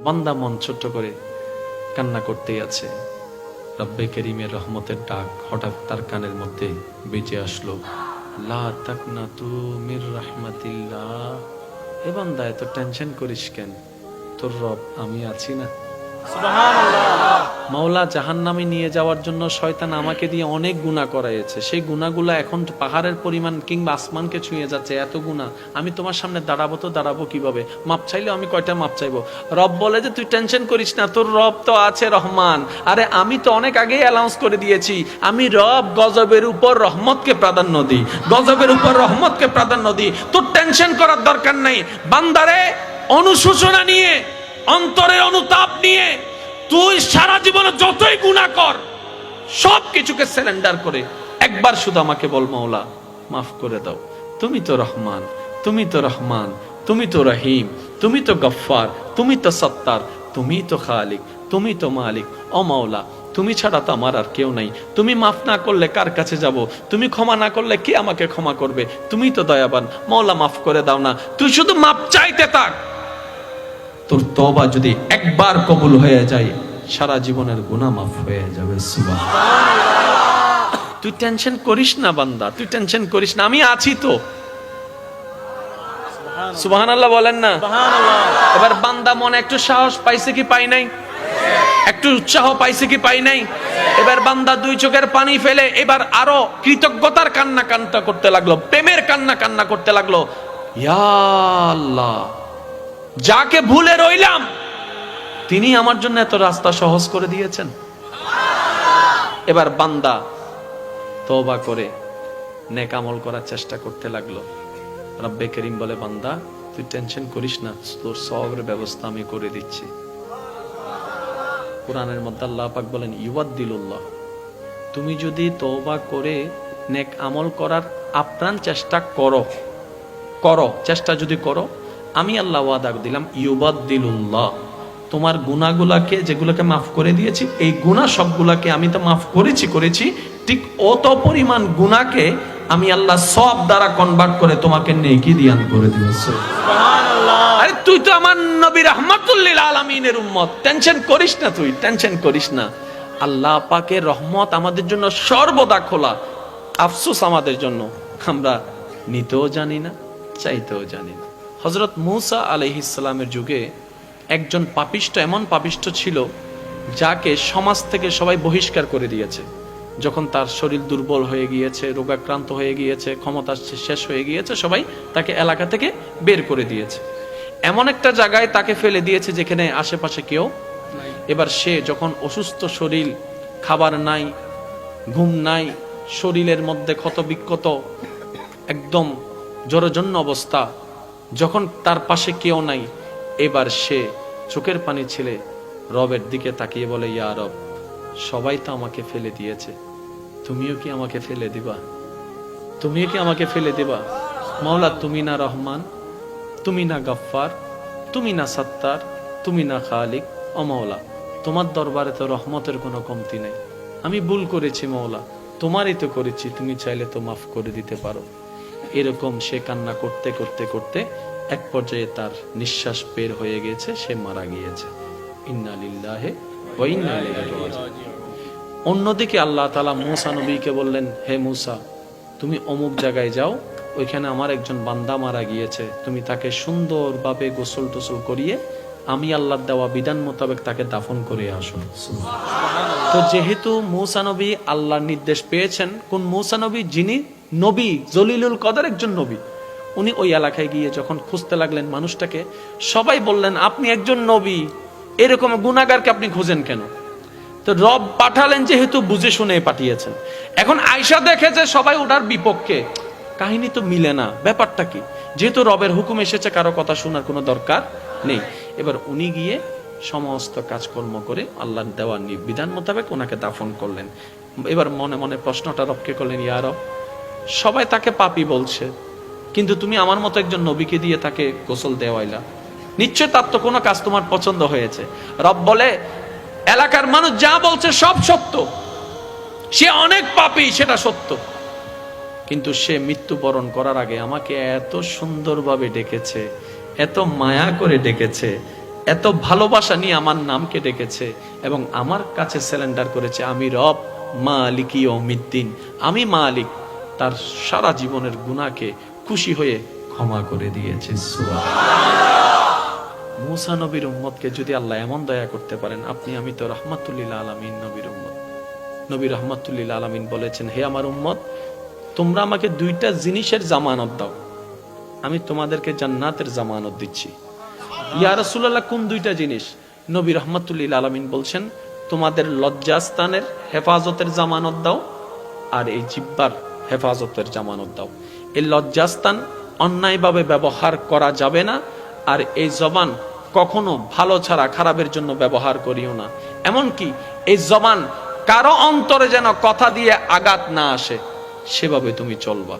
বান্দা মন ছোট্ট করে কান্না করতেই আছে। রব্বে করিমের রহমতের ডাক হঠাৎ তার কানের মধ্যে বেজে আসলো, লা তাকনাতু মির রাহমাতিল্লাহ। এ বান্দা এত টেনশন করিস কেন, তোর রব আমি আছি না। মাওলা জাহান্নামে নিয়ে যাওয়ার জন্য শয়তান আমাকে দিয়ে অনেক গুনাহ করাইছে, সেই গুনাহগুলো এখন পাহাড়ের পরিমাণ কিংবা আসমানকে ছুঁয়ে যাচ্ছে, এত গুনাহ। আমি তোমার সামনে দাঁড়াবো তো দাঁড়াবো কিভাবে? মাপ চাইলেও আমি কয়টা মাপ চাইবো? রব বলে যে তুই টেনশন করিস না, তোর রব তো আছে রহমান। আরে আমি তো অনেক আগেই অ্যানাউন্স করে দিয়েছি, আমি রব গজবের উপর রহমতকে প্রাধান্য দিই, গজবের উপর রহমতকে প্রাধান্য দিই। তোর টেনশন করার দরকার নাই বান্দারে। অনুশোচনা নিয়ে, অন্তরের অনুতাপ নিয়ে তুই সারা জীবনে যতই গুনাহ কর, সব কিছুকে সারেন্ডার করে একবার শুধু আমাকে বল, মাওলা মাফ করে দাও। তুমি তো রহমান, তুমি তো রহমান, তুমি তো রহিম, তুমি তো গফফার, তুমি তো সত্তার, তুমি তো খালিক, তুমি তো মালিক। ও মাওলা, তুমি ছাড়া তো আমার আর কেউ নাই। তুমি মাফ না করলে কার কাছে যাব? তুমি ক্ষমা না করলে কে আমাকে ক্ষমা করবে? তুমি তো দয়াবান। মাওলা মাফ করে দাও না। তুই শুধু মাফ চাইতে থাক। তোর তওবা যদি একবার কবুল হয়ে যায়, সারা জীবনের গুনাহ মাফ হয়ে যাবে। সুবহানাল্লাহ। তুই টেনশন করিস না বান্দা, তুই টেনশন করিস না, আমি আছি তো। সুবহানাল্লাহ বলেন না। এবার বান্দা মনে একটু সাহস পাইছে কি পাই নাই? একটু উৎসাহ পাইছে কি পাই নাই? এবার বান্দা দুই চোখের পানি ফেলে এবার আরো কৃতজ্ঞতার কান্না করতে লাগলো, প্রেমের কান্না করতে লাগলো। ইয়া আল্লাহ, যাকে ভুলে রইলাম তিনি আমার জন্য এত রাস্তা সহজ করে দিয়েছেন। এবার বান্দা তওবা করে নেক আমল করার চেষ্টা করতে লাগলো। রব্বে করিম বলে, বান্দা তুই টেনশন করিস না, তোর সওয়াবের ব্যবস্থা আমি করে দিচ্ছি। কোরআনের মধ্যে আল্লাহ পাক বলেন, ইউবাদদিলুল্লাহ, তুমি যদি তওবা করে নেক আমল করার আপ্রাণ চেষ্টা করো, চেষ্টা যদি করো, আমি আল্লাহ ওয়াদা দিলাম, ইউবাদদিলুল্লাহ, তোমার গুনাহগুলাকে যেগুলোকে মাফ করে দিয়েছি, এই গুনাহ সবগুলাকে আমি তো মাফ করেছি, ঠিক অত পরিমাণ গুনাহকে আমি আল্লাহ সওয়াব দ্বারা কনভার্ট করে তোমাকে নেকি দান করে দিব। সুবহানাল্লাহ। আরে তুই তো আমার নবী রাহমাতুল লিল আলামিনের উম্মত, টেনশন করিস না, তুই টেনশন করিস না। আল্লাহ পাকের রহমত আমাদের জন্য সর্বদা খোলা। আফসোস আমাদের জন্য, আমরা নিতেও জানি না, চাইতেও জানি না। হযরত মূসা আলাইহিস সালামের যুগে একজন পাপিষ্ঠ, এমন পাপিষ্ঠ ছিল যাকে সমাজ থেকে সবাই বহিষ্কার করে দিয়েছে। যখন তার শরীর দুর্বল হয়ে গিয়েছে, রোগাক্রান্ত হয়ে গিয়েছে, ক্ষমতা শেষ হয়ে গিয়েছে, সবাই তাকে এলাকা থেকে বের করে দিয়েছে। এমন একটা জায়গায় তাকে ফেলে দিয়েছে যেখানে আশেপাশে কেউ নাই। এবার সে যখন অসুস্থ শরীর, খাবার নাই, ঘুম নাই, শরীরের মধ্যে ক্ষত বিক্ষত, একদম জরাজীর্ণ অবস্থা, যখন তার পাশে কেউ নাই, এবার সে চোখের পানি ছেলে রবের দিকে তাকিয়ে বলে, ইয়া রব, সবাই তো আমাকে ফেলে দিয়েছে, তুমিও কি আমাকে ফেলে দিবা? তুমিও কি আমাকে ফেলে দিবা? মাওলা, তুমি না রহমান, তুমি না গফফার, তুমি না সত্তার, তুমি না খালিক। ও মাওলা, তোমার দরবারে তো রহমতের কোনো কমতি নেই। আমি ভুল করেছি মাওলা, তোমারই তো করেছি, তুমি চাইলে তো মাফ করে দিতে পারো। এরকম সে কান্না করতে করতে করতে এক পর্যায়ে তার নিঃশ্বাস বের হয়ে গেছে, সে মারা গিয়েছে। ইন্না লিল্লাহি ওয়া ইন্না ইলাইহি রাজিউন। অন্যদিকে আল্লাহ তাআলা মূসা নবীকে বললেন, হে মূসা, তুমি অমুক জায়গায় যাও, ওইখানে আমার একজন বান্দা মারা গিয়েছে, তুমি তাকে সুন্দরভাবে গোসল টোসল করিয়ে আমি আল্লাহর দেওয়া বিধান মোতাবেক তাকে দাফন করে আসো। তো যেহেতু মূসা নবী আল্লাহর নির্দেশ পেয়েছেন, কোন মূসা নবী? যিনি নবী, জলিলুল কদর একজন নবী। উনি ওই এলাকায় গিয়ে যখন খুঁজতে লাগলেন মানুষটাকে, সবাই বললেন, আপনি একজন নবী, এরকম গুনাহগারকে আপনি খুঁজেন কেন? তো রব পাঠালেন, যেহেতু বুঝে শুনে পাঠিয়েছেন। এখন আয়েশা দেখে যে সবাই ওটার বিপক্ষে, কাহিনী তো মিলে না, ব্যাপারটা কি? যেহেতু রবের হুকুম এসেছে, কারো কথা শোনার কোনো দরকার নেই। এবার উনি গিয়ে সমস্ত কাজকর্ম করে আল্লাহর দেওয়া বিধান মোতাবেক ওনাকে দাফন করলেন। এবার মনে মনে প্রশ্নটা রবকে করলেন, ইয়া রব, সবাই তাকে পাপী বলছে, কিন্তু তুমি আমার মতো একজন নবীকে দিয়ে তাকে গোসল দেওয়াইলা, নিশ্চয় তার তো কোনো কাজ তোমার পছন্দ হয়েছে। রব বলে, এলাকার মানুষ যা বলছে সব সত্য, সে অনেক পাপী, সেটা সত্য, কিন্তু সে মৃত্যুবরণ করার আগে আমাকে এত সুন্দরভাবে ডেকেছে, এত মায়া করে ডেকেছে, এত ভালোবাসা নিয়ে আমার নামকে ডেকেছে এবং আমার কাছে সারেন্ডার করেছে, আমি রব মালিক ইয়াউমিদ্দিন, আমি মালিক, তার সারা জীবনের গুনাহকে খুশি হয়ে ক্ষমা করে দিয়েছে। মুসা নবীর উম্মতকে যদি আল্লাহ এমন দয়া করতে পারেন, আপনি আমি তো রাহমাতুল আলামিন নবীর উম্মত। নবী রাহমাতুল আলামিন বলেছেন, হে আমার উম্মত, তোমরা আমাকে দুইটা জিনিসের জামানত দাও, আমি তোমাদেরকে জান্নাতের জামানত দিচ্ছি। ইয়া রাসূলুল্লাহ, কোন দুইটা জিনিস? নবী রাহমাতুল আলামিন বলছেন, তোমাদের লজ্জাস্থানের হেফাজতের জামানত দাও, আর এই জিহ্বার হেফাজতের জামানত দাও। এই লজ্জাস্থান অন্যায়ভাবে ব্যবহার করা যাবে না, আর এই জবান কখনো ভালো ছাড়া খারাপের জন্য ব্যবহার করিও না। এমনকি এই জবান কারো অন্তরে যেন কথা দিয়ে আঘাত না আসে, সেভাবে তুমি চলবা।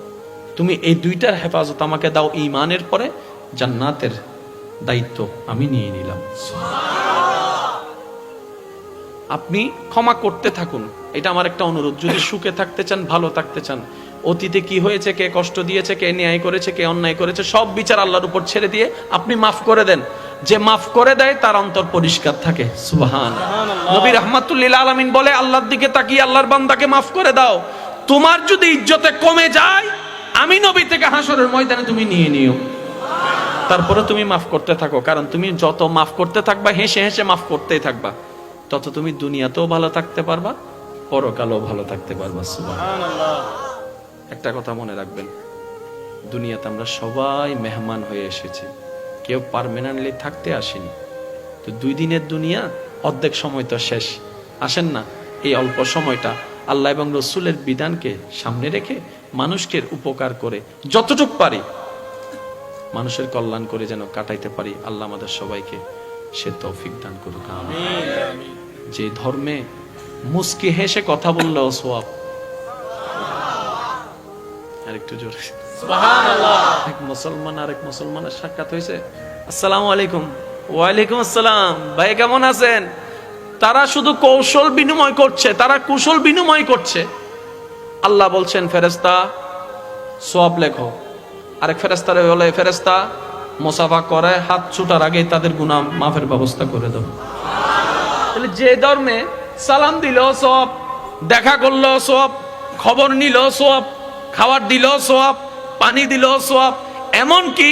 তুমি এই দুইটার হেফাজত আমাকে দাও, ঈমানের পরে জান্নাতের দায়িত্ব আমি নিয়ে নিলাম। আপনি ক্ষমা করতে থাকুন, এটা আমার একটা অনুরোধ। যদি সুখে থাকতে চান, ভালো থাকতে চান, অতীতে কি হয়েছে, কে কষ্ট দিয়েছে, কে ন্যায় করেছে, কে অন্যায় করেছে, সব বিচার আল্লাহর উপর ছেড়ে দিয়ে আপনি মাফ করে দেন। যে মাফ করে দেয় তার অন্তর পরিষ্কার থাকে। সুবহানাল্লাহ। নবী রাহমাতুল আলামিন বলে, আল্লাহর দিকে তাকিয়ে আল্লাহর বান্দাকে মাফ করে দাও। তোমার যদি ইজ্জতে কমে যায়, আমি নবী থেকে হাসরের ময়দানে তুমি নিয়ে নিও, তারপরে তুমি মাফ করতে থাকো। কারণ তুমি যত মাফ করতে থাকবা, হেসে হেসে মাফ করতেই থাকবা, তত তুমি দুনিয়াতেও ভালো থাকতে পারবা, পরকালেও ভালো থাকতে পারবা। সুবহানাল্লাহ। একটা কথা মনে রাখবেন, দুনিয়াতে আমরা সবাই মেহমান হয়ে এসেছি, কেউ পার্মানেন্টলি থাকতে আসেনি। তো 2 দিনের দুনিয়া, অর্ধেক সময় তো শেষ। আসেন না এই অল্প সময়টা আল্লাহ এবং রসুলের বিধানকে সামনে রেখে মানুষকে উপকার করে যতটুকু পারি মানুষের কল্যাণ করে যেন কাটাইতে পারি। আল্লাহ আমাদের সবাইকে সে তৌফিক দান করুক। আমিন। যে ধর্মে মুস্কি হেসে কথা বললেও সওয়াব, আরেকটু জোরে সুবহানাল্লাহ। এক মুসলমান আরেক মুসলমানের সাক্ষাৎ হয়েছে, আসসালামু আলাইকুম। ওয়ালাইকুম আসসালাম, ভাই কেমন আছেন? তারা শুধু কৌশল বিনিময় করছে, তারা কুশল বিনিময় করছে। আল্লাহ বলছেন, ফেরেশতা সওয়াব লেখো। আরেক ফেরেশতারে বলে, ফেরেশতা মুসাফা করে হাত ছুটার আগে তাদের গুনাহ মাফের ব্যবস্থা করে দাও। তাহলে যে ধর্মে সালাম দিল সওয়াব, দেখা করলো সওয়াব, খবর নিল সওয়াব, খাবার দিল সওয়াব, পানি দিল সওয়াব, এমনকি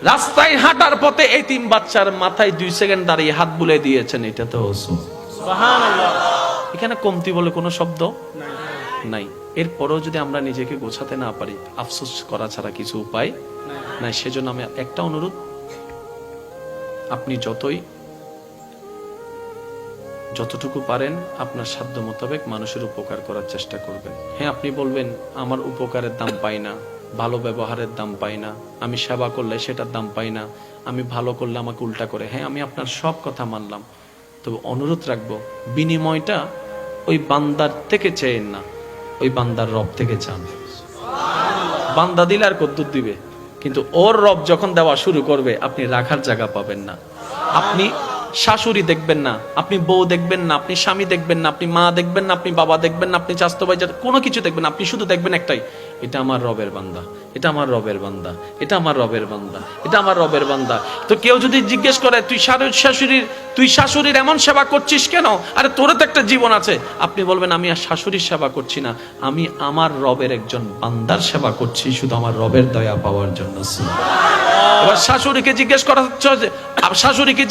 রাস্তায় হাঁটার পথে এতিম বাচ্চার মাথায় 2 সেকেন্ড দাঁড়িয়ে হাত বুলে দিয়েছেন, এটা তো সুবহানাল্লাহ। এখানে কমতি বলে কোনো শব্দ নাই। এরপরেও যদি আমরা নিজেকে গোছাতে না পারি, আফসোস করা ছাড়া কিছু উপায় নাই। সেজন্য আমি একটা অনুরোধ, আপনি যতটুকু পারেন আপনার সাধ্য মোতাবেক মানুষের উপকার করার চেষ্টা করবেন। হ্যাঁ, আপনি বলবেন আমার উপকারের দাম পাই না, ভালো ব্যবহারের দাম পাই না, আমি সেবা করলে সেটার দাম পাই না, আমি ভালো করলে আমাকে উল্টা করে। হ্যাঁ, আমি আপনার সব কথা মানলাম, তবে অনুরোধ রাখবো, বিনিময়টা ওই বান্দার থেকে চেয়েন না, ওই বান্দার রব থেকে চান। বান্দা দিলে আর কদ্দুর দিবে, কিন্তু ওর রব যখন দেওয়া শুরু করবে, আপনি রাখার জায়গা পাবেন না। আপনি শাশুড়ি দেখবেন না, আপনি বউ দেখবেন না, আপনি স্বামী দেখবেন না, আপনি মা দেখবেন না, আপনি বাবা দেখবেন না, আপনি চাচাতো ভাই, কোনো কিছু দেখবেন না। আপনি শুধু দেখবেন একটাই, এটা আমার রবের বান্দা, এটা আমার রবের বান্দা, এটা আমার রবের বান্দা, এটা আমার রবের বান্দা। তো কেউ যদি জিজ্ঞেস করে, তুই শাশুড়ির এমন সেবা করছিস কেন? আরে তোরও তো একটা জীবন আছে। আপনি বলবেন, আমি আর শাশুড়ির সেবা করছি না, আমি আমার রবের একজন বান্দার সেবা করছি, শুধু আমার রবের দয়া পাওয়ার জন্য। এবার শাশুড়িকে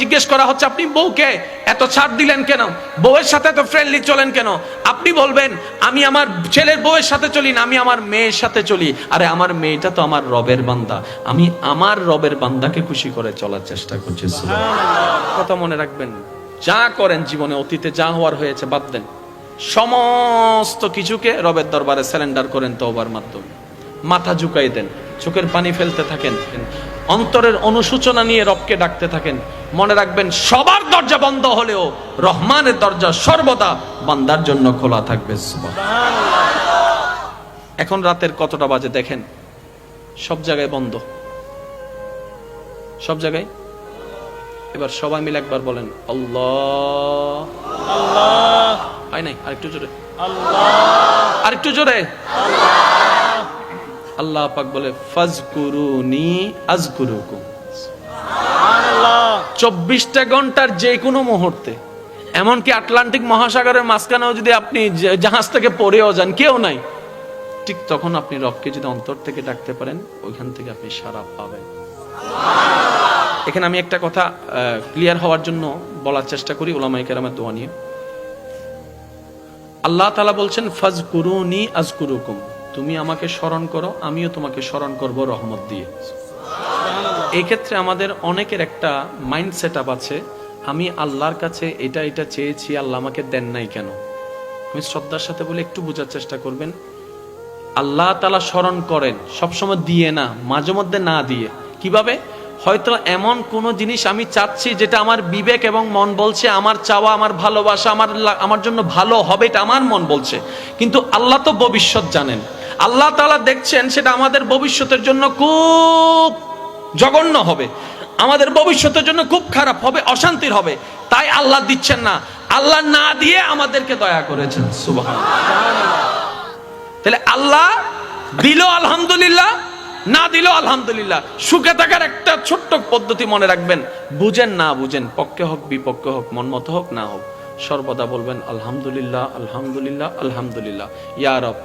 জিজ্ঞেস করা হচ্ছে, আপনি বউকে এত ছাড় দিলেন কেন? বউয়ের সাথে এত ফ্রেন্ডলি চলেন কেন? আপনি বলবেন, আমি আমার ছেলের বউয়ের সাথে চলি না, আমি আমার মেয়ের সাথে চলি। আরে আমার মেয়েটা তো আমার রবের বান্দা, আমি আমার রবের বান্দাকে খুশি করে চলার চেষ্টা করছি। কথা মনে রাখবেন, যা করেন জীবনে, অতীতে যা হওয়ার হয়েছে বাদ দেন, সমস্ত কিছুকে রবের দরবারে সারেন্ডার করেন তওবার মাধ্যমে। মাথা ঝুঁকাই দেন, চোখের পানি ফেলতে থাকেন, অন্তরের অনুশোচনা নিয়ে রবকে ডাকতে থাকেন। মনে রাখবেন, সবার দরজা বন্ধ হলেও রহমানের দরজা সর্বদা বান্দার জন্য খোলা থাকবে। সুবহানাল্লাহ। এখন রাতের কতটা বাজে দেখেন, সব জায়গায় বন্ধ, সব জায়গায়। এবার সবাই মিলে একবার বলেন, আল্লাহ আল্লাহ। আই নাই, আরেকটু জোরে আল্লাহ, আরেকটু জোরে আল্লাহ। আল্লাহ পাক বলে, ফাজকুরুনি আযকুরুকুম। সুবহানাল্লাহ। 24টা ঘন্টার যে কোনো মুহূর্তে, এমনকি আটলান্টিক মহাসাগরের মাঝখানেও যদি আপনি জাহাজ থেকে পড়েও যান, কেউ নাই, ঠিক তখন আপনি রবকে যদি অন্তর থেকে ডাকতে পারেন, ওইখান থেকে আপনি সাড়া পাবেন। এখানে আমি একটা কথা ক্লিয়ার হওয়ার জন্য বলার চেষ্টা করি উলামায়ে কেরামের দোয়া নিয়ে। আল্লাহ তাআলা বলছেন ফাজকুরুনি আযকুরুকুম, তুমি আমাকে স্মরণ করো, আমিও তোমাকে স্মরণ করব রহমত দিয়ে। এই ক্ষেত্রে আমাদের অনেকের একটা মাইন্ড সেটআপ আছে, আমি আল্লাহর কাছে এটা এটা চেয়েছি, আল্লাহ আমাকে দেন নাই কেন। আমি শ্রদ্ধার সাথে বলে একটু বোঝার চেষ্টা করবেন, আল্লাহ তাআলা স্মরণ করেন সবসময় দিয়ে না, মাঝে মধ্যে না দিয়ে। কিভাবে? হয়তো এমন কোন জিনিস আমি চাচ্ছি যেটা আমার বিবেক এবং মন বলছে আমার চাওয়া, আমার ভালোবাসা, আমার জন্য ভালো হবে, এটা আমার মন বলছে, কিন্তু আল্লাহ তো ভবিষ্যৎ জানেন। আল্লাহ তাআলা দেখছেন সেটা আমাদের ভবিষ্যতের জন্য খুব জঘন্য হবে, আমাদের ভবিষ্যতের জন্য খুব খারাপ হবে, অশান্তির হবে, তাই আল্লাহ দিচ্ছেন না। আল্লাহ না দিয়ে আমাদেরকে দয়া করেছেন, সুবহানাল্লাহ। তাহলে আল্লাহ দিল আলহামদুলিল্লাহ, না দিল আলহামদুলিল্লাহ। সুখে থাকার একটা ছোট্ট পদ্ধতি মনে রাখবেন, বুঝেন না বুঝেন, পক্ষে হোক বিপক্ষে হোক, মন মতো হোক না হোক, সর্বদা বলবেন আলহামদুলিল্লাহ আলহামদুলিল্লাহ আলহামদুলিল্লাহ। ইয়া রব,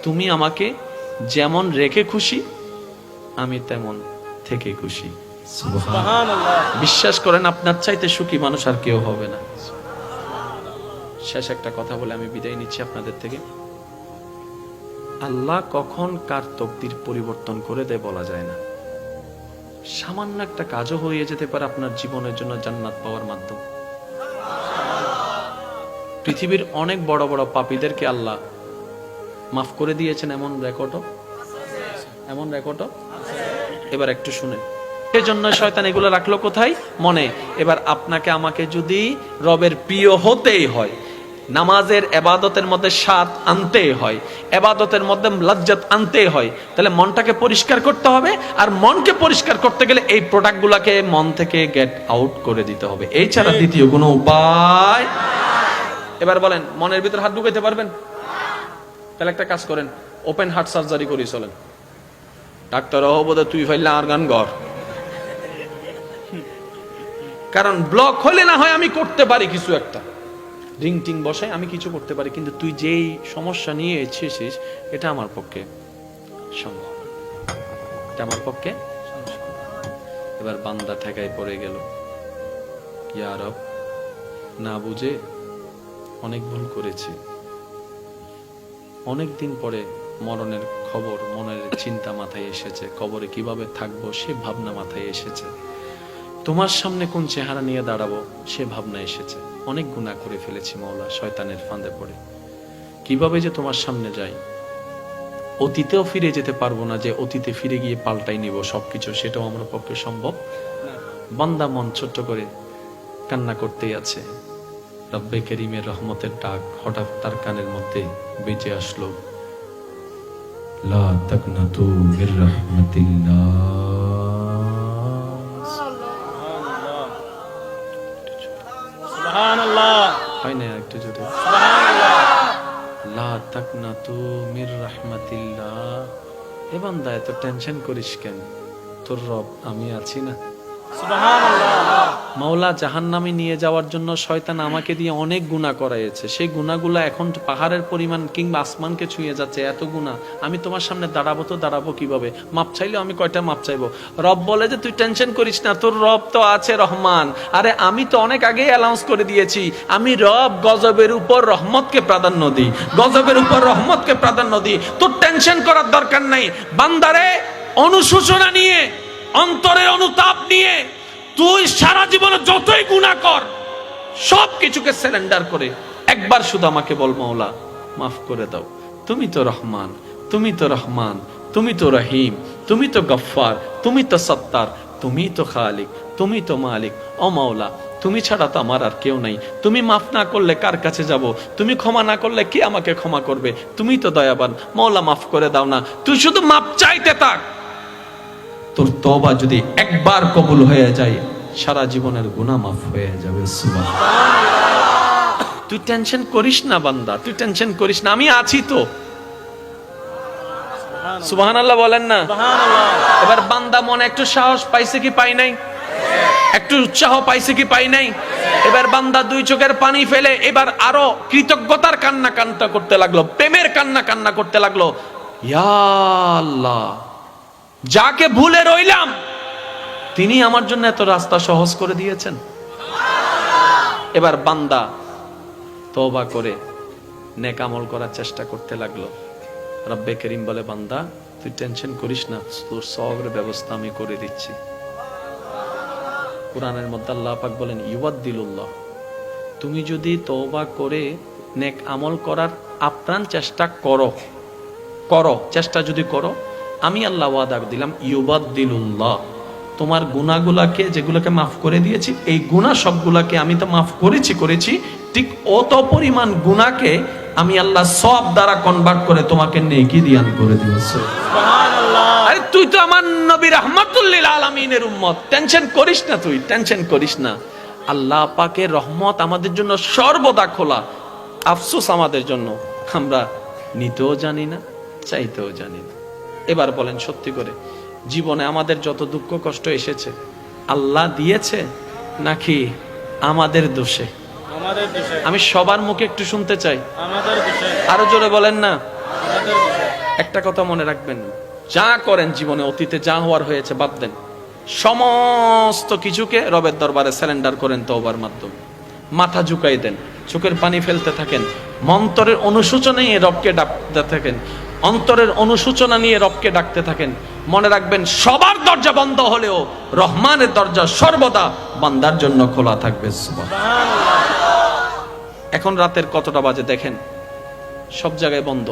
তুমি আমাকে যেমন রেখে খুশি, আমি তেমন থেকে খুশি। সুবহানাল্লাহ। বিশ্বাস করেন আপনার চাইতে সুখী মানুষ আর কেউ হবে না। শেষ একটা কথা বলে আমি বিদায় নিচ্ছি আপনাদের থেকে। আল্লাহ কখন কার তকদির পরিবর্তন করে দেয় বলা যায় না। সামান্য একটা কাজও হয়ে যেতে পারে আপনার জীবনের জন্য জান্নাত পাওয়ার মাধ্যম। পৃথিবীর অনেক বড় বড় পাপীদেরকে আল্লাহ মাফ করে দিয়েছেন, এমন রেকর্ডও এবার একটু শুনেন। সেজন্য শয়তান এগুলো রাখলো কোথায়? মনে। এবার আপনাকে আমাকে যদি রবের প্রিয় হতেই হয়, নামাজের ইবাদতের মধ্যে স্বাদ আনতে হয়, ইবাদতের মধ্যে লজ্জত আনতে হয়, তাহলে মনটাকে পরিষ্কার করতে হবে। আর মনকে পরিষ্কার করতে গেলে এই প্রোডাক্টগুলোকে মন থেকে গেট আউট করে দিতে হবে, এই ছাড়া দ্বিতীয় কোনো উপায়। এবার বলেন, মনের ভিতর হাত ঢুকাইতে পারবেন? তাহলে একটা কাজ করেন, ওপেন হার্ট সার্জারি করি চলেন। ডাক্তার বোধহয় তুই ফাইলে আর গান গর, কারণ ব্লক হলে না হয় আমি করতে পারি কিছু একটা, রিং টিং বসাই আমি কিছু করতে পারি, কিন্তু তুই যেই সমস্যা নিয়ে এসেছিস এটা আমার পক্ষে সম্ভব, এটা আমার পক্ষে। এবার বান্দা ঠেকায় পড়ে গেল, ইয়া রব, না বুঝে অনেক ভুল করেছি। অনেক দিন পরে মরণের খবর, মনের চিন্তা মাথায় এসেছে, কবরে কিভাবে থাকবো সে ভাবনা মাথায় এসেছে, তোমার সামনে কোন চেহারা নিয়ে দাঁড়াবো সে ভাবনা এসেছে। অনেক গুনাহ করে ফেলেছি মাওলা, শয়তানের ফাঁদে পড়ে। কিভাবে যে তোমার সামনে যাই, অতীতেও ফিরে যেতে পারবো না যে অতীতে ফিরে গিয়ে পাল্টাই নিব সবকিছু, সেটাও আমার পক্ষে সম্ভব না। বান্দা মন ছোট্ট করে কান্না করতেই আছে। রব্বে করিমের রহমতের ডাক হঠাৎ তার কানের মধ্যে বেজে আসলো, লা তাকনাতু মির রাহমাতিল্লাহ। সুবহানাল্লাহ। হয় না একটু জোরে? সুবহানাল্লাহ। লা তাকনাতু মির রাহমাতিল্লাহ। এ বান্দা এত টেনশন করিস কেন? তোর রব আমি আছি না। সুবহানাল্লাহ। মাওলা জাহান্নামে নিয়ে যাওয়ার জন্য শয়তান আমাকে দিয়ে অনেক গুনাহ করাইছে, সেই গুনাহগুলো এখন পাহাড়ের পরিমাণ কিংবা আসমানকে ছুঁয়ে যাচ্ছে, এত গুনাহ। আমি তোমার সামনে দাঁড়াবো তো দাঁড়াবো কিভাবে? মাপ চাইলেও আমি কয়টা মাপ চাইবো? রব বলে যে তুই টেনশন করিস না, তোর রব তো আছে রহমান। আরে আমি তো অনেক আগেই অ্যানাউন্স করে দিয়েছি, আমি রব গজবের উপর রহমতকে প্রাধান্য দিই, গজবের উপর রহমতকে প্রাধান্য দিই। তোর টেনশন করার দরকার নাই বান্দারে। অনুশোচনা নিয়ে, অন্তরের অনুতাপ নিয়ে তুই সারা জীবনে যতই গুনাহ কর, সব কিছুকে সারেন্ডার করে একবার শুধু আমাকে বল, মাওলা মাফ করে দাও, তুমি তো রহমান, তুমি তো রহমান, তুমি তো রহিম, তুমি তো গফফার, তুমি তো সত্তার, তুমি তো খালিক, তুমি তো মালিক। ও মাওলা, তুমি ছাড়া তো আমার আর কেউ নাই। তুমি মাফ না করলে কার কাছে যাব? তুমি ক্ষমা না করলে কে আমাকে ক্ষমা করবে? তুমি তো দয়াবান, মাওলা মাফ করে দাও না। তুই শুধু মাফ চাইতে থাক, তোর তওবা যদি একবার কবুল হয়ে যায়, সারা জীবনের গুনাহ মাফ হয়ে যাবে। সুবহানাল্লাহ। তুই টেনশন করিস না বান্দা, তুই টেনশন করিস না, আমি আছি তো। সুবহানাল্লাহ বলেন না? সুবহানাল্লাহ। এবার বান্দা মনে একটু সাহস পাইছে কি পাই নাই? একটু উৎসাহ পাইছে কি পাই নাই? এবার বান্দা দুই চোখের পানি ফেলে এবার আরো কৃতজ্ঞতার কান্না করতে লাগলো, প্রেমের কান্না করতে লাগলো। ইয়া আল্লাহ, যাকে ভুলে রইলাম তিনি আমার জন্য এত রাস্তা সহজ করে দিয়েছেন। এবার বান্দা তওবা করে নেক আমল করার চেষ্টা করতে লাগলো। রব্বে করিম বলে, বান্দা তুই টেনশন করিস না, তোর সওয়াবের ব্যবস্থা আমি করে দিচ্ছি। কোরআনের মধ্যে আল্লাহ পাক বলেন, ইউবাদদিলুল্লাহ, তুমি যদি তওবা করে নেক আমল করার আপ্রাণ চেষ্টা করো, চেষ্টা যদি করো, আমি আল্লাহ ওয়াদা দিলাম, ইউবাদদিলুল্লাহ, তোমার গুনাহগুলোকে যেগুলোকে মাফ করে দিয়েছি, এই গুনাহ সবগুলোকে আমি তো মাফ করেছি, ঠিক অত পরিমাণ গুনাহকে আমি আল্লাহ সওয়াব দ্বারা কনভার্ট করে তোমাকে নেকি দান করে দিব। সুবহানাল্লাহ। আরে তুই তো আমার নবী রাহমাতুল লিল আলামিনের উম্মত, টেনশন করিস না, তুই টেনশন করিস না। আল্লাহ পাকের রহমত আমাদের জন্য সর্বদা খোলা। আফসোস আমাদের জন্য, আমরা নিতেও জানি না, চাইতেও জানি না। এবার বলেন সত্যি করে, জীবনে আমাদের যত দুঃখ কষ্ট এসেছে আল্লাহ দিয়েছে নাকি আমাদের দোষে? আমি সবার মুখে একটু শুনতে চাই, আরো জোরে বলেন না। একটা কথা মনে রাখবেন, যা করেন জীবনে, অতীতে যা হওয়ার হয়েছে বাদ দেন, সমস্ত কিছুকে রবের দরবারে সারেন্ডার করেন তওবার মাধ্যমে। মাথা ঝুঁকাই দেন, চোখের পানি ফেলতে থাকেন, মন্তরের অনুশোচনা নিয়ে রবকে ডাকতে থাকেন, অন্তরের অনুশোচনা নিয়ে রবকে ডাকতে থাকেন। মনে রাখবেন, সবার দরজা বন্ধ হলেও রহমানের দরজা সর্বদা বান্দার জন্য খোলা থাকবে। সুবহানাল্লাহ। এখন রাতের কতটা বাজে দেখেন, সব জায়গায় বন্ধ,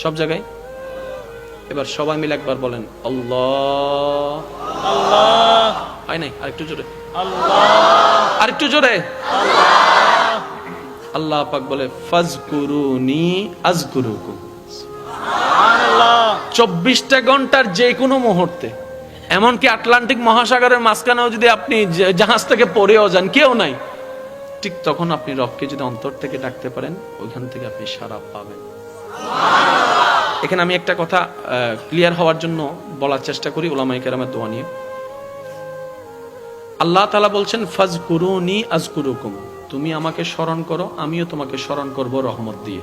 সব জায়গায়। এবার সবাই মিলে একবার বলেন, আল্লাহ আল্লাহ। হয় নাই? আরেকটু জোরে, আল্লাহ, আরেকটু জোরে, আল্লাহ। আল্লাহ পাক বলে, ফাজকুরুনি আযকুরুকুম। সুবহানাল্লাহ। 24টা ঘন্টার যে কোনো মুহূর্তে, এমনকি আটলান্টিক মহাসাগরের মাঝখানেও যদি আপনি জাহাজ থেকে পড়েও যান, কেউ নাই, ঠিক তখন আপনি রবকে যদি অন্তর থেকে ডাকতে পারেন, ওইখান থেকে আপনি সাড়া পাবেন। এখানে আমি একটা কথা ক্লিয়ার হওয়ার জন্য বলার চেষ্টা করি, উলামায়ে কেরামের দোয়া নিয়ে। আল্লাহ তাআলা বলছেন, ফাজকুরুনি আযকুরুকুম, তুমি আমাকে স্মরণ করো, আমিও তোমাকে স্মরণ করব রহমত দিয়ে।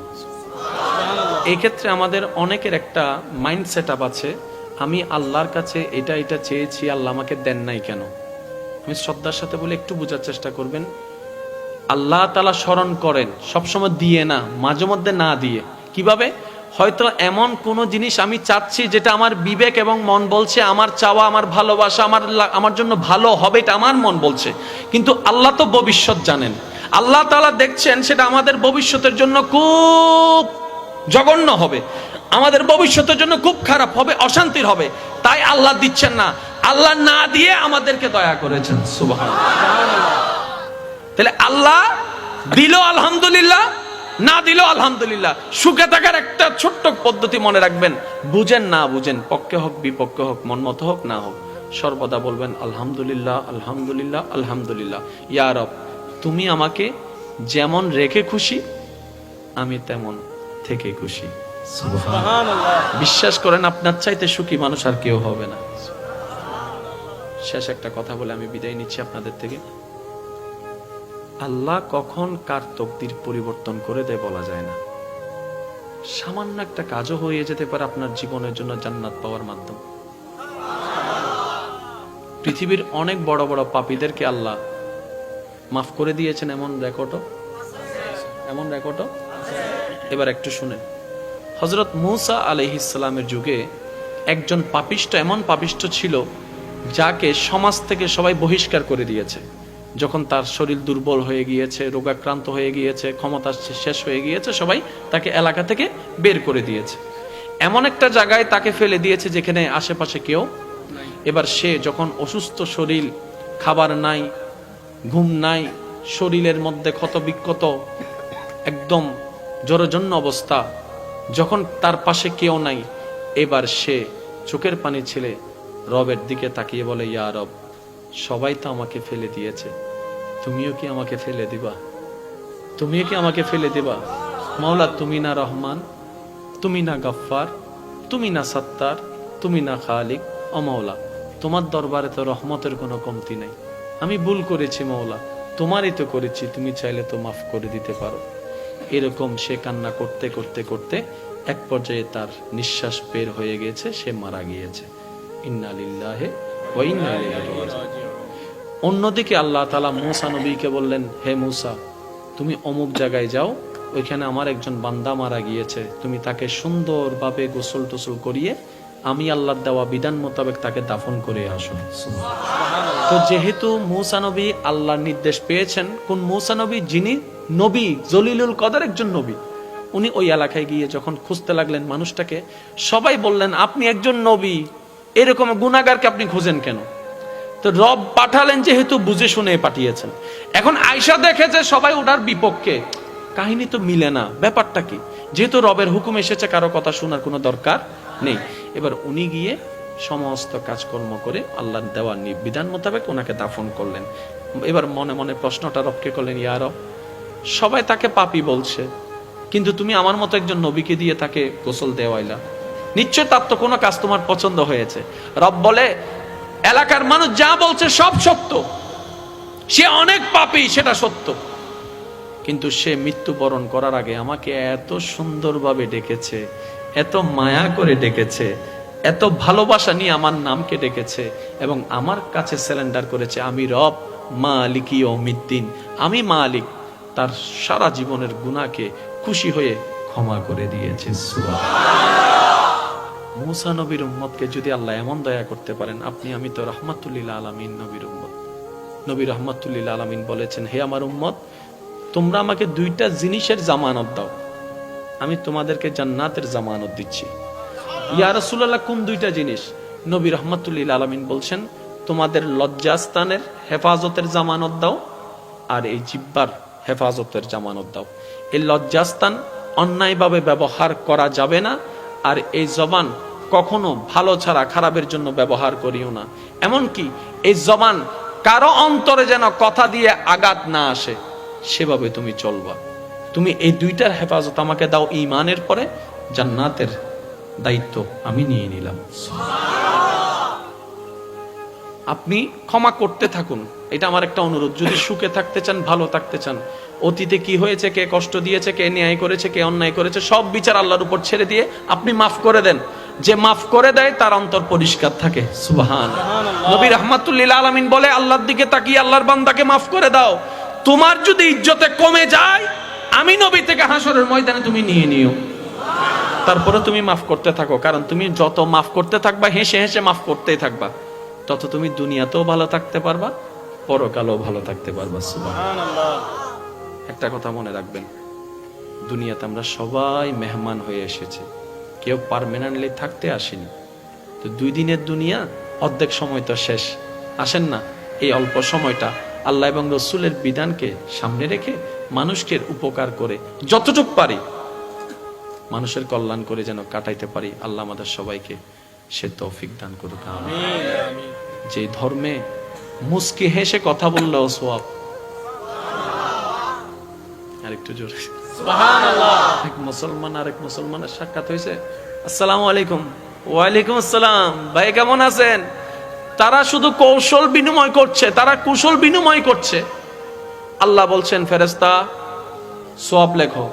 এই ক্ষেত্রে আমাদের অনেকের একটা মাইন্ড সেটআপ আছে, আমি আল্লাহর কাছে এটা চেয়েছি, আল্লাহ আমাকে দেন নাই কেন? আমি শ্রদ্ধার সাথে বলে একটু বোঝার চেষ্টা করবেন। আল্লাহ তাআলা স্মরণ করেন সবসময় দিয়ে না, মাঝে মধ্যে না দিয়ে। কিভাবে? হয়তো এমন কোন জিনিস আমি চাচ্ছি যেটা আমার বিবেক এবং মন বলছে আমার চাওয়া, আমার ভালোবাসা, আমার জন্য ভালো হবে, এটা আমার মন বলছে, কিন্তু আল্লাহ তো ভবিষ্যৎ জানেন। আল্লাহ তাআলা দেখছেন সেটা আমাদের ভবিষ্যতের জন্য খুব জঘন্য হবে, আমাদের ভবিষ্যতের জন্য খুব খারাপ হবে, অশান্তির হবে, তাই আল্লাহ দিচ্ছেন না। আল্লাহ না দিয়ে আমাদেরকে দয়া করেছেন। সুবহানাল্লাহ। তাহলে আল্লাহ দিল আলহামদুলিল্লাহ, না দিল আলহামদুলিল্লাহ। সুখে থাকার একটা ছোট্ট পদ্ধতি মনে রাখবেন, বুঝেন না বুঝেন, পক্ষে হোক বিপক্ষে হোক, মন মতো হোক না হোক, সর্বদা বলবেন আলহামদুলিল্লাহ আলহামদুলিল্লাহ আলহামদুলিল্লাহ। ইয়া রব, তুমি আমাকে যেমন রেখে খুশি, আমি তেমন থেকে খুশি। সুবহানাল্লাহ। বিশ্বাস করেন, আপনার চাইতে সুখী মানুষ আর কেউ হবে না। শেষ একটা কথা বলে আমি বিদায় নিচ্ছি আপনাদের থেকে। আল্লাহ কখন কার তকদির পরিবর্তন করে দেয় বলা যায় না। সামান্য একটা কাজও হয়ে যেতে পারে আপনার জীবনের জন্য জান্নাত পাওয়ার মাধ্যম। পৃথিবীর অনেক বড় বড় পাপীদেরকে আল্লাহ মাফ করে দিয়েছেন, এমন রেকর্ডও। এবার একটু শুনেন, হযরত মূসা আলাইহিস সালামের যুগে একজন পাপিষ্ঠ, এমন পাপিষ্ঠ ছিল যাকে সমাজ থেকে সবাই বহিষ্কার করে দিয়েছে। যখন তার শরীর দুর্বল হয়ে গিয়েছে, রোগাক্রান্ত হয়ে গিয়েছে, ক্ষমতা শেষ হয়ে গিয়েছে, সবাই তাকে এলাকা থেকে বের করে দিয়েছে। এমন একটা জায়গায় তাকে ফেলে দিয়েছে যেখানে আশেপাশে কেউ নাই। এবার সে যখন অসুস্থ শরীর, খাবার নাই, ঘুম নাই, শরীরের মধ্যে ক্ষত বিক্ষত, একদম জরজন্য অবস্থা, যখন তার পাশে কেউ নাই, এবার সে চোখের পানি ছেলে রবের দিকে তাকিয়ে বলে, ইয়া রব, সবাই তো আমাকে ফেলে দিয়েছে, তুমিও কি আমাকে ফেলে দিবা? তুমিও কি আমাকে ফেলে দিবা? মাওলা, তুমি না রহমান, তুমি না গফফার, তুমি না সত্তার, তুমি না খালিক, ও মাওলা, তোমার দরবারে তো রহমতের কোনো কমতি নেই, আমি ভুল করেছি মওলা, তোমারই তো করেছি, তুমি চাইলে তো মাফ করে দিতে পারো। এরকম সে কান্না করতে করতে করতে এক পর্যায়ে তার নিঃশ্বাস বের হয়ে গেছে, সে মারা গিয়েছে। ইন্না লিল্লাহি ওয়া ইন্না ইলাইহি রাজিউন। অন্যদিকে আল্লাহ তাআলা মূসা নবীকে বললেন, হে মূসা, তুমি অমুক জায়গায় যাও, ওইখানে আমার একজন বান্দা মারা গিয়েছে, তুমি তাকে সুন্দরভাবে গোসল টোসল করিয়ে আমি আল্লাহর দেওয়া বিধান মোতাবেক তাকে দাফন করে আসো। তো যেহেতু মূসা নবী আল্লাহর নির্দেশ পেয়েছেন, কোন মূসা নবী? যিনি নবী, জলিলুল কদর একজন নবী। উনি ওই এলাকায় গিয়ে যখন খুঁজতে লাগলেন মানুষটাকে, সবাই বললেন আপনি একজন নবী, এরকম গুনাহগারকে আপনি খুঁজেন কেন? তো রব পাঠালেন, যেহেতু বুঝে শুনে পাঠিয়েছেন। এখন আয়েশা দেখেছে সবাই ওটার বিপক্ষে, কাহিনী তো মিলে না, ব্যাপারটা কি? যেহেতু রবের হুকুম এসেছে, কারো কথা শোনার কোনো দরকার নেই। এবার উনি গিয়ে সমস্ত কাজকর্ম করে আল্লাহর দেওয়ার বিধান মোতাবেক ওনাকে দাফন করলেন। এবার মনে মনে প্রশ্নটা রবকে করলেন, ইয়া রব, সবাই তাকে পাপী বলছে, কিন্তু তুমি আমার মতো একজন নবীকে দিয়ে তাকে গোসল দেওয়াইলা, নিশ্চয় তার তো কোনো কাজ তোমার পছন্দ হয়েছে। রব বলে, এলাকার মানুষ যা বলছে সব সত্য, সে অনেক পাপী, সেটা সত্য, কিন্তু সে মৃত্যুবরণ করার আগে আমাকে এত সুন্দরভাবে ডেকেছে, এত মায়া করে ডেকেছে, এত ভালোবাসা নিয়ে আমার নামকে ডেকেছে এবং আমার কাছে সারেন্ডার করেছে, আমি রব মালিকি ইয়াউমিদ্দিন, আমি মালিক। তার সারা জীবনের গুনাহকে খুশি হয়ে ক্ষমা করে দিয়েছে। মূসা নবীর উম্মতকে যদি আল্লাহ এমন দয়া করতে পারেন, আপনি আমি তো রাহমাতুল লিল আলামিন নবীর উম্মত। নবী রাহমাতুল লিল আলামিন বলেছেন, হে আমার উম্মত, তোমরা আমাকে দুইটা জিনিসের জামানত দাও, আমি তোমাদেরকে জান্নাতের জামানত দিচ্ছি। ইয়া রাসূলুল্লাহ, কোন দুইটা জিনিস? নবী রাহমাতুল লিল আলামিন বলছেন, তোমাদের লজ্জাস্থানের হেফাজতের জামানত দাও, আর এই জিহ্বার হেফাজতের জামানত দাও। এই লজ্জাস্থান অন্যায়ভাবে ব্যবহার করা যাবে না, আর এই জবান কখনো ভালো ছাড়া খারাপের জন্য ব্যবহার করিও না। এমনকি এই জবান কারো অন্তরে যেন কথা দিয়ে আঘাত না আসে, সেভাবে তুমি চলবা। তুমি এই দুইটার হেফাজত আমাকে দাও, ঈমানের পরে জান্নাতের দায়িত্ব আমি নিয়ে নিলাম। আপনি ক্ষমা করতে থাকুন, এটা আমার একটা অনুরোধ। যদি সুখে থাকতে চান, ভালো থাকতে চান, অতীতে কি হয়েছে, কে কষ্ট দিয়েছে, কে ন্যায় করেছে, কে অন্যায় করেছে, সব বিচার আল্লাহর উপর ছেড়ে দিয়ে আপনি মাফ করে দেন। যে মাফ করে দেয় তার অন্তর পরিষ্কার থাকে। সুবহানাল্লাহ। নবী রাহমাতুল লিল আলামিন বলে, আল্লাহর দিকে তাকিয়ে আল্লাহর বান্দাকে মাফ করে দাও। তোমার যদি ইজ্জতে কমে যায়, আমি নবী থেকে হাসরের ময়দানে তুমি নিয়ে নিও, তারপরে তুমি মাফ করতে থাকো। কারণ তুমি যত মাফ করতে থাকবা, হেসে হেসে মাফ করতেই থাকবা, তত তুমি দুনিয়াতেও ভালো থাকতে পারবা, পরকালেও ভালো থাকতে পারবা। সুবহানাল্লাহ। একটা কথা মনে রাখবেন, দুনিয়াতে আমরা সবাই মেহমান হয়ে এসেছি, কেউ পার্মানেন্টলি থাকতে আসেনি। তো 2 দিনের দুনিয়া, অর্ধেক সময় তো শেষ। আসেন না, এই অল্প সময়টা আল্লাহ এবং রসুলের বিধানকে সামনে রেখে মানুষকে উপকার করে যতটুকু পারি মানুষের কল্যাণ করে যেন কাটাইতে পারি। আল্লাহ আমাদের সবাইকে সে তৌফিক দান করুক। আমিন। যে ধর্মে মুস্কি হেসে কথা বললেও সওয়াব, আরেকটু জোরে সুবহানাল্লাহ। এক মুসলমান আরেক মুসলমানের সাক্ষাৎ হয়েছে, আসসালামু আলাইকুম। ওয়ালাইকুম আসসালাম, ভাই কেমন আছেন? তারা শুধু কৌশল বিনিময় করছে, তারা কুশল বিনিময় করছে। আল্লাহ বলছেন, ফেরেশতা সওয়াব লেখো।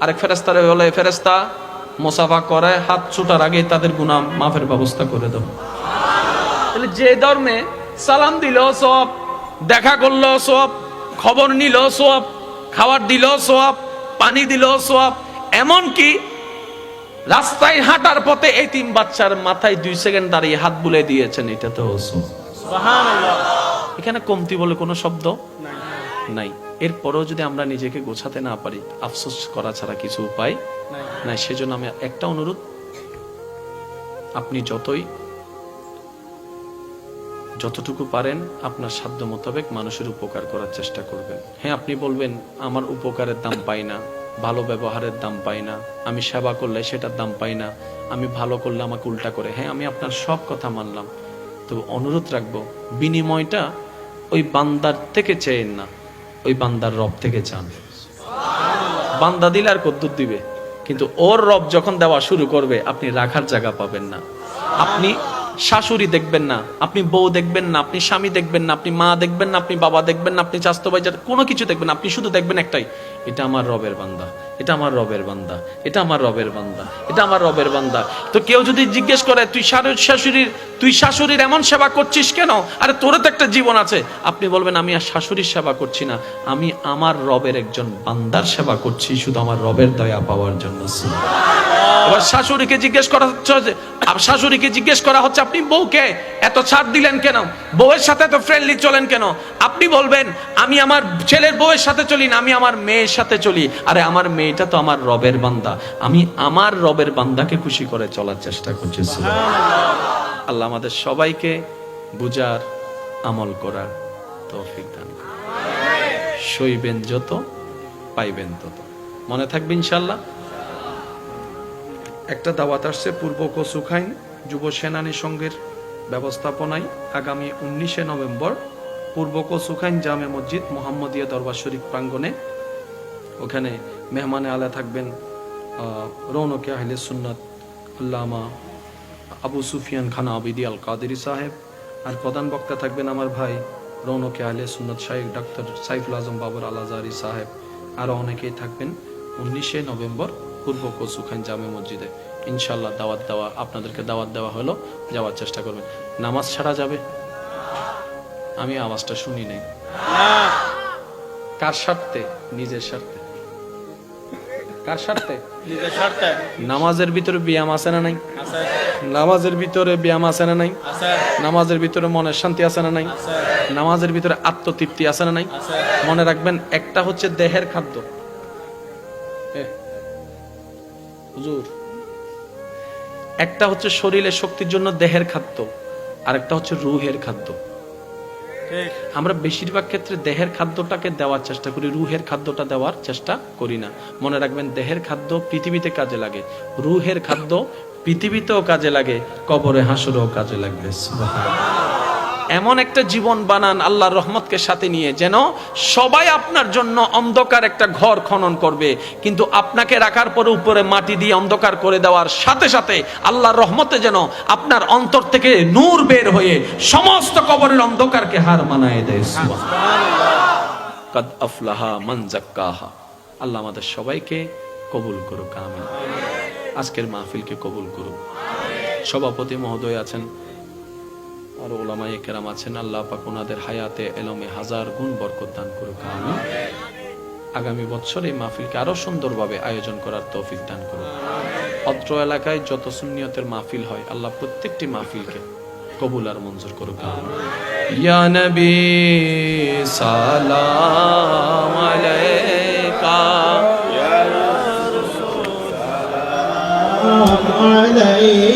আরেক ফেরেশতারে বলে, ফেরেশতা মুসাফা করে হাত ছুটার আগে তাদের গুনাহ মাফের ব্যবস্থা করে দাও। তাহলে যে ধর্মে সালাম দিল সওয়াব, দেখা করলো সওয়াব, খবর নিল সওয়াব, খাবার দিল সওয়াব, পানি দিল সওয়াব, এমনকি রাস্তায় হাঁটার পথে এতিম বাচ্চার মাথায় 2 সেকেন্ড দাঁড়িয়ে হাত বুলে দিয়েছেন, এটা তো সুবহানাল্লাহ। এখানে কমতি বলে কোনো শব্দ নাই। এরপরেও যদি আমরা নিজেকে গোছাতে না পারি, আফসোস করা ছাড়া কিছু উপায় নাই। সেজন্য আমি একটা অনুরোধ, আপনি যতটুকু পারেন আপনার সাধ্য মোতাবেক মানুষের উপকার করার চেষ্টা করবেন। হ্যাঁ, আপনি বলবেন আমার উপকারের দাম পাই না, ভালো ব্যবহারের দাম পাই না, আমি সেবা করলে সেটার দাম পাই না, আমি ভালো করলে আমাকে উল্টা করে। হ্যাঁ, আমি আপনার সব কথা মানলাম, তো অনুরোধ রাখবো বিনিময়টা ওই বান্দার থেকে চেয়েন না, ওই বান্দার রব থেকে চান। বান্দা দিলে আর কদ্দুর দিবে, কিন্তু ওর রব যখন দেওয়া শুরু করবে আপনি রাখার জায়গা পাবেন না। আপনি শাশুড়ি দেখবেন না, আপনি বউ দেখবেন না, আপনি স্বামী দেখবেন না, আপনি মা দেখবেন না, আপনি বাবা দেখবেন না, আপনি চাচাতো ভাই, কোনো কিছু দেখবেন না। আপনি শুধু দেখবেন একটাই, এটা আমার রবের বান্দা, এটা আমার রবের বান্দা, এটা আমার রবের বান্দা, এটা আমার রবের বান্দা। তো কেউ যদি জিজ্ঞেস করে তুই শাশুড়ির এমন সেবা করছিস কেন, আরে তোর তো একটা জীবন আছে, আপনি বলবেন আমি আর শাশুড়ির সেবা করছি না, আমি আমার রবের একজন বান্দার সেবা করছি, শুধু আমার রবের দয়া পাওয়ার জন্য। এবার শাশুড়িকে জিজ্ঞেস করা হচ্ছে আপনি বউকে এত ছাড় দিলেন কেন, বউয়ের সাথে এত ফ্রেন্ডলি চলেন কেন? আপনি বলবেন আমি আমার ছেলের বউয়ের সাথে চলি না, আমি আমার মেয়ের সাথে চলি। আরে আমার মেয়েটা তো আমার রবের বান্দা, আমি আমার রবের বান্দাকে খুশি করে চলার চেষ্টা করছি। আল্লাহ আমাদের সবাইকে বুঝার, আমল করার তৌফিক দান করুন। সইবেন যত, পাইবেন তত। মনে থাকবে ইনশাআল্লাহ। একটা দাওয়াত আসছে পূর্ব কচুখাইন যুব সেনানী সংঘের ব্যবস্থাপনায় আগামী 19শে নভেম্বর পূর্ব কচুখাইন জামে মসজিদ মোহাম্মদিয়া দরবার শরীফ প্রাঙ্গণে। ওখানে মেহমানে আলা থাকবেন রৌনকে আহলে সুন্নাত আল্লামা আবু সুফিয়ান খান আবিদি আল কাদেরি সাহেব, আর প্রধান বক্তা থাকবেন আমার ভাই রৌনকে আহলে সুন্নাত শাইখ ডক্টর সাইফুল আজম বাবর আল আজহারি সাহেব। আরো অনেকেই থাকবেন 19শে নভেম্বর পূর্ব কচুখাইন জামে মসজিদে। ইনশাল্লাহ আপনাদেরকে দাওয়াত দেওয়া হলো, যাওয়ার চেষ্টা করবেন। নামাজ ছাড়া যাবে? আমি আওয়াজটা শুনি নাই। কার স্বার্থে? নিজের স্বার্থে। কার স্বার্থে? নিজের স্বার্থে। নামাজের ভিতরে ব্যায়াম আছে না নাই? আছে। নামাজের ভিতরে ব্যায়াম আছে না নাই? আছে। নামাজের ভিতরে মনের শান্তি আছে না নাই? আছে। নামাজের ভিতরে আত্মতৃপ্তি আছে না নাই? আছে। মনে রাখবেন, একটা হচ্ছে দেহের খাদ্য, হুজুর, একটা হচ্ছে শরীরের শক্তির জন্য দেহের খাদ্য, আর একটা হচ্ছে রুহের খাদ্য। আমরা বেশিরভাগ ক্ষেত্রে দেহের খাদ্যটাকে দেওয়ার চেষ্টা করি, রুহের খাদ্যটা দেওয়ার চেষ্টা করি না। মনে রাখবেন, দেহের খাদ্য পৃথিবীতে কাজে লাগে, রুহের খাদ্য পৃথিবীতেও কাজে লাগে, কবরে হাসরেও কাজে লাগবে। এমন একটা জীবন বানান আল্লাহর রহমতকে সাথে নিয়ে, যেন সবাই আপনার জন্য অন্ধকার একটা ঘর খনন করবে, কিন্তু আপনাকে রাখার পরে উপরে মাটি দিয়ে অন্ধকার করে দেওয়ার সাথে সাথে আল্লাহর রহমতে যেন আপনার অন্তর থেকে নূর বের হয়ে সমস্ত কবরের অন্ধকারকে হার মানায় দেয়। কাদ আফলাহা মান যাক্কাহা। আল্লাহ আমাদের সবাইকে কবুল করুক, আমিন। আজকের মাহফিলকে কবুল করুক। সভাপতি মহোদয় আছেন, আর ওলামায়ে কেরাম আছেন, আল্লাহ পাক ওনাদের হায়াতে এলমে হাজার গুণ বরকত দান করুক, আমিন। আগামী বছর এই মাহফিলকে আরো সুন্দরভাবে আয়োজন করার তৌফিক দান করুক। অত্র এলাকায় যত সুন্নিয়তের মাহফিল হয়, আল্লাহ প্রত্যেকটি মাহফিলকে কবুল আর মঞ্জুর করুক, আমিন। ইয়া নবী সালাম আলাইকা, ইয়া রাসূল সালাম আলাইকা।